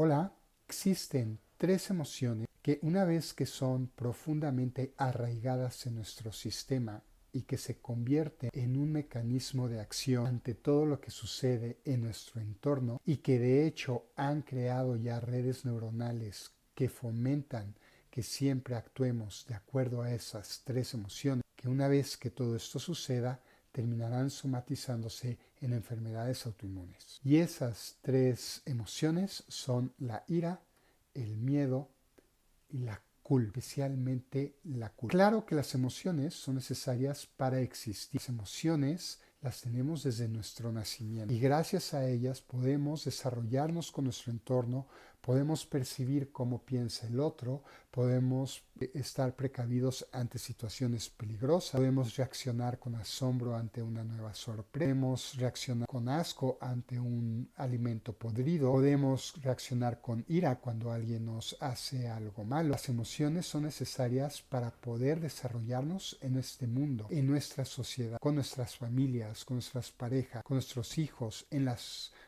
Hola, existen tres emociones que una vez que son profundamente arraigadas en nuestro sistema y que se convierten en un mecanismo de acción ante todo lo que sucede en nuestro entorno y que de hecho han creado ya redes neuronales que fomentan que siempre actuemos de acuerdo a esas tres emociones, que una vez que todo esto suceda, terminarán somatizándose en enfermedades autoinmunes. Y esas tres emociones son la ira, el miedo y la culpa, especialmente la culpa. Claro que las emociones son necesarias para existir. Las emociones las tenemos desde nuestro nacimiento y gracias a ellas podemos desarrollarnos con nuestro entorno, podemos percibir cómo piensa el otro, podemos estar precavidos ante situaciones peligrosas, podemos reaccionar con asombro ante una nueva sorpresa, podemos reaccionar con asco ante un alimento podrido, podemos reaccionar con ira cuando alguien nos hace algo malo. Las emociones son necesarias para poder desarrollarnos en este mundo, en nuestra sociedad, con nuestras familias, con nuestras parejas, con nuestros hijos, en la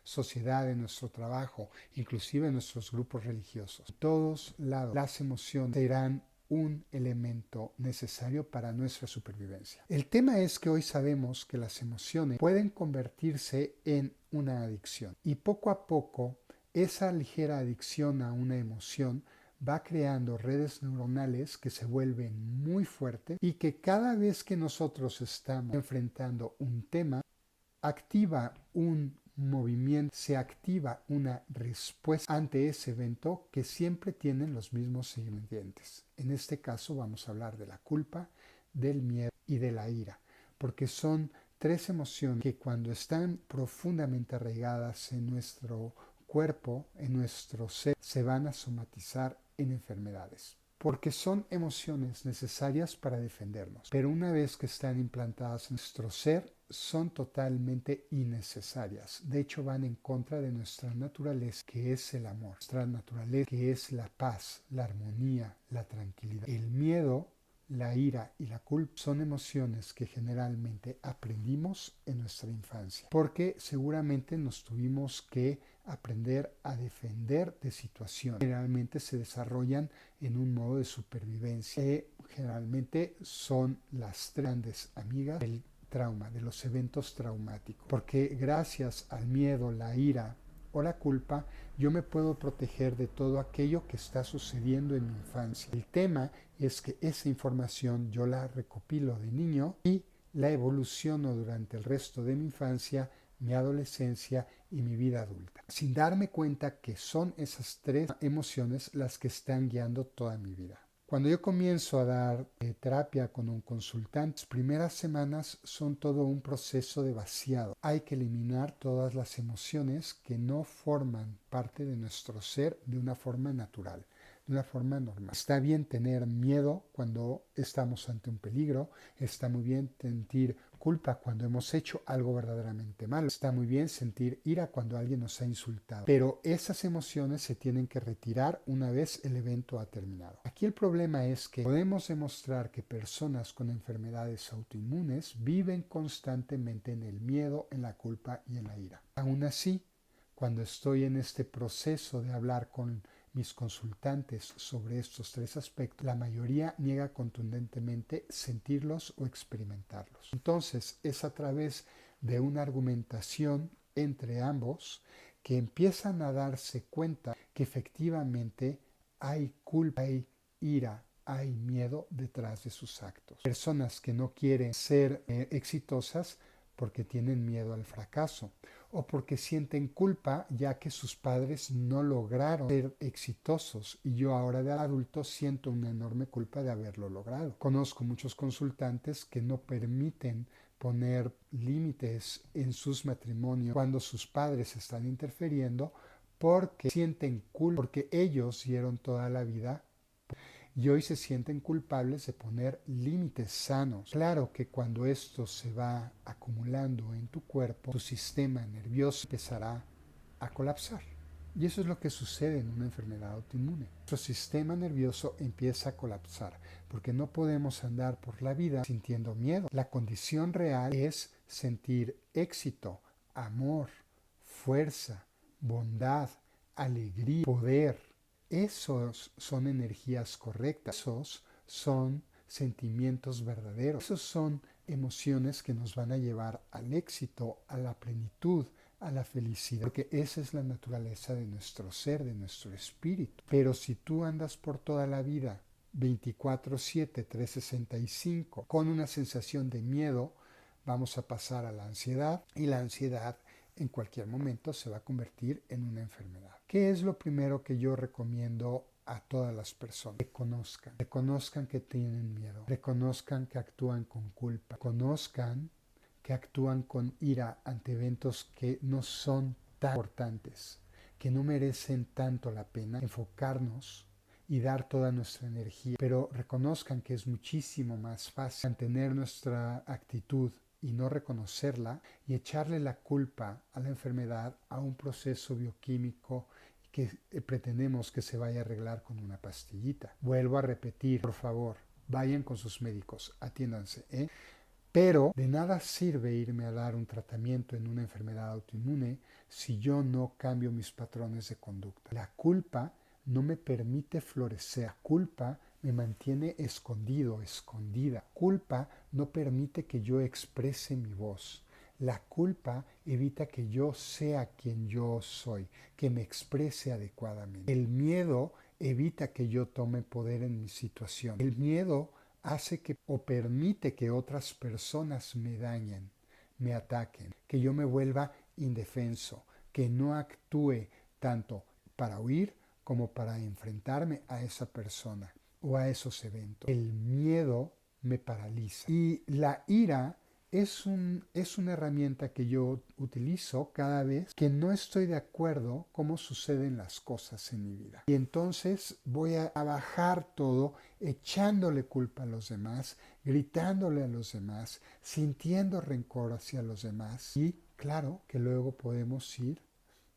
sociedad, en nuestro trabajo, inclusive en nuestros grupos religiosos. En todos lados, las emociones serán un elemento necesario para nuestra supervivencia. El tema es que hoy sabemos que las emociones pueden convertirse en una adicción y poco a poco esa ligera adicción a una emoción va creando redes neuronales que se vuelven muy fuertes y que cada vez que nosotros estamos enfrentando un tema, activa un movimiento, se activa una respuesta ante ese evento que siempre tienen los mismos ingredientes. En este caso vamos a hablar de la culpa, del miedo y de la ira, porque son tres emociones que cuando están profundamente arraigadas en nuestro cuerpo, en nuestro ser, se van a somatizar en enfermedades. Porque son emociones necesarias para defendernos, pero una vez que están implantadas en nuestro ser, son totalmente innecesarias. De hecho, van en contra de nuestra naturaleza, que es el amor, nuestra naturaleza, que es la paz, la armonía, la tranquilidad. El miedo, la ira y la culpa son emociones que generalmente aprendimos en nuestra infancia, porque seguramente nos tuvimos que aprender a defender de situaciones. Generalmente se desarrollan en un modo de supervivencia. Generalmente son las grandes amigas del trauma, de los eventos traumáticos, porque gracias al miedo, la ira o la culpa, yo me puedo proteger de todo aquello que está sucediendo en mi infancia. El tema es que esa información yo la recopilo de niño y la evoluciono durante el resto de mi infancia, mi adolescencia y mi vida adulta, sin darme cuenta que son esas tres emociones las que están guiando toda mi vida. Cuando yo comienzo a dar terapia con un consultante, las primeras semanas son todo un proceso de vaciado. Hay que eliminar todas las emociones que no forman parte de nuestro ser de una forma natural, de una forma normal. Está bien tener miedo cuando estamos ante un peligro, está muy bien sentir culpa cuando hemos hecho algo verdaderamente malo, está muy bien sentir ira cuando alguien nos ha insultado, pero esas emociones se tienen que retirar una vez el evento ha terminado. Aquí el problema es que podemos demostrar que personas con enfermedades autoinmunes viven constantemente en el miedo, en la culpa y en la ira. Aún así, cuando estoy en este proceso de hablar con mis consultantes sobre estos tres aspectos, la mayoría niega contundentemente sentirlos o experimentarlos. Entonces, es a través de una argumentación entre ambos que empiezan a darse cuenta que efectivamente hay culpa, hay ira, hay miedo detrás de sus actos. Personas que no quieren ser exitosas porque tienen miedo al fracaso o porque sienten culpa ya que sus padres no lograron ser exitosos y yo ahora de adulto siento una enorme culpa de haberlo logrado. Conozco muchos consultantes que no permiten poner límites en sus matrimonios cuando sus padres están interfiriendo porque sienten culpa, porque ellos dieron toda la vida y hoy se sienten culpables de poner límites sanos. Claro que cuando esto se va acumulando en tu cuerpo, tu sistema nervioso empezará a colapsar. Y eso es lo que sucede en una enfermedad autoinmune. Nuestro sistema nervioso empieza a colapsar porque no podemos andar por la vida sintiendo miedo. La condición real es sentir éxito, amor, fuerza, bondad, alegría, poder. Esos son energías correctas, esos son sentimientos verdaderos, esos son emociones que nos van a llevar al éxito, a la plenitud, a la felicidad, porque esa es la naturaleza de nuestro ser, de nuestro espíritu. Pero si tú andas por toda la vida 24/7, 365, con una sensación de miedo, vamos a pasar a la ansiedad, y la ansiedad en cualquier momento se va a convertir en una enfermedad. ¿Qué es lo primero que yo recomiendo a todas las personas? Reconozcan que tienen miedo, reconozcan que actúan con culpa, reconozcan que actúan con ira ante eventos que no son tan importantes, que no merecen tanto la pena enfocarnos y dar toda nuestra energía, pero reconozcan que es muchísimo más fácil mantener nuestra actitud y no reconocerla y echarle la culpa a la enfermedad, a un proceso bioquímico que pretendemos que se vaya a arreglar con una pastillita. Vuelvo a repetir, por favor, vayan con sus médicos, atiéndanse, Pero de nada sirve irme a dar un tratamiento en una enfermedad autoinmune si yo no cambio mis patrones de conducta. La culpa no me permite florecer. La culpa me mantiene escondido, escondida. La culpa no permite que yo exprese mi voz. La culpa evita que yo sea quien yo soy, que me exprese adecuadamente. El miedo evita que yo tome poder en mi situación. El miedo hace que o permite que otras personas me dañen, me ataquen, que yo me vuelva indefenso, que no actúe tanto para huir como para enfrentarme a esa persona o a esos eventos. El miedo me paraliza. Y la ira es una herramienta que yo utilizo cada vez que no estoy de acuerdo cómo suceden las cosas en mi vida. Y entonces voy a bajar todo echándole culpa a los demás, gritándole a los demás, sintiendo rencor hacia los demás. Y claro que luego podemos ir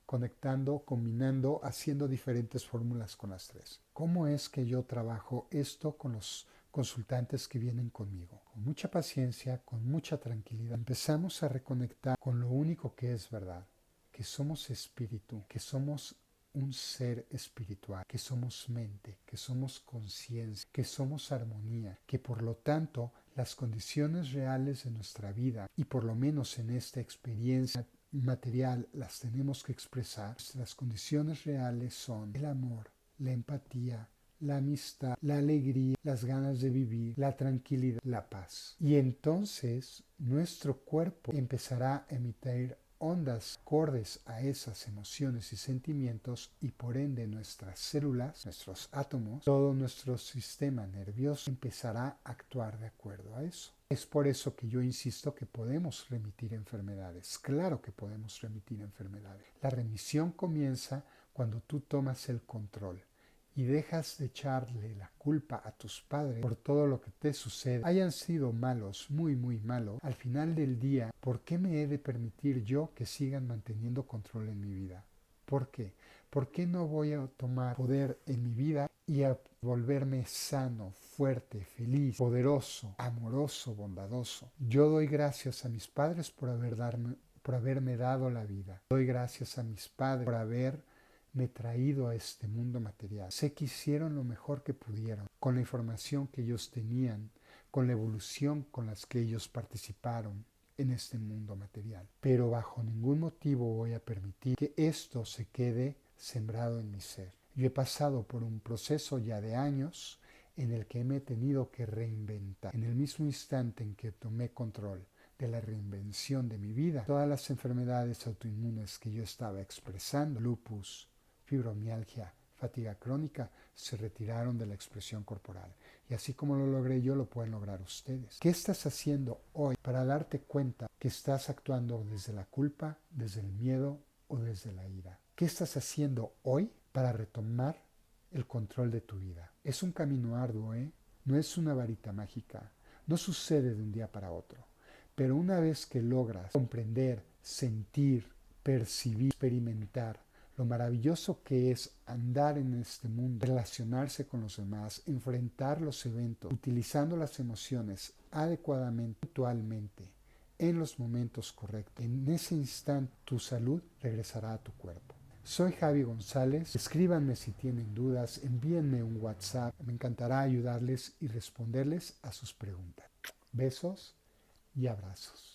conectando, combinando, haciendo diferentes fórmulas con las tres. ¿Cómo es que yo trabajo esto con los consultantes que vienen conmigo? Con mucha paciencia, con mucha tranquilidad. Empezamos a reconectar con lo único que es verdad, que somos espíritu, que somos un ser espiritual, que somos mente, que somos conciencia, que somos armonía, que por lo tanto las condiciones reales de nuestra vida, y por lo menos en esta experiencia material las tenemos que expresar, las condiciones reales son el amor, la empatía, la amistad, la alegría, las ganas de vivir, la tranquilidad, la paz. Y entonces nuestro cuerpo empezará a emitir ondas acordes a esas emociones y sentimientos, y por ende nuestras células, nuestros átomos, todo nuestro sistema nervioso empezará a actuar de acuerdo a eso. Es por eso que yo insisto que podemos remitir enfermedades. Claro que podemos remitir enfermedades. La remisión comienza cuando tú tomas el control y dejas de echarle la culpa a tus padres por todo lo que te sucede, hayan sido malos, muy muy malos. Al final del día, ¿por qué me he de permitir yo que sigan manteniendo control en mi vida? ¿Por qué? ¿Por qué no voy a tomar poder en mi vida y a volverme sano, fuerte, feliz, poderoso, amoroso, bondadoso? Yo doy gracias a mis padres por haberme dado la vida. Doy gracias a mis padres por haberme traído a este mundo material. Sé que hicieron lo mejor que pudieron con la información que ellos tenían, con la evolución con las que ellos participaron en este mundo material. Pero bajo ningún motivo voy a permitir que esto se quede sembrado en mi ser. Yo he pasado por un proceso ya de años en el que me he tenido que reinventar. En el mismo instante en que tomé control de la reinvención de mi vida, todas las enfermedades autoinmunes que yo estaba expresando, lupus, fibromialgia, fatiga crónica, se retiraron de la expresión corporal. Y así como lo logré yo, lo pueden lograr ustedes. ¿Qué estás haciendo hoy para darte cuenta que estás actuando desde la culpa, desde el miedo o desde la ira? ¿Qué estás haciendo hoy para retomar el control de tu vida? Es un camino arduo, No es una varita mágica. No sucede de un día para otro. Pero una vez que logras comprender, sentir, percibir, experimentar lo maravilloso que es andar en este mundo, relacionarse con los demás, enfrentar los eventos, utilizando las emociones adecuadamente, puntualmente, en los momentos correctos, en ese instante tu salud regresará a tu cuerpo. Soy Javi González. Escríbanme si tienen dudas, envíenme un WhatsApp. Me encantará ayudarles y responderles a sus preguntas. Besos y abrazos.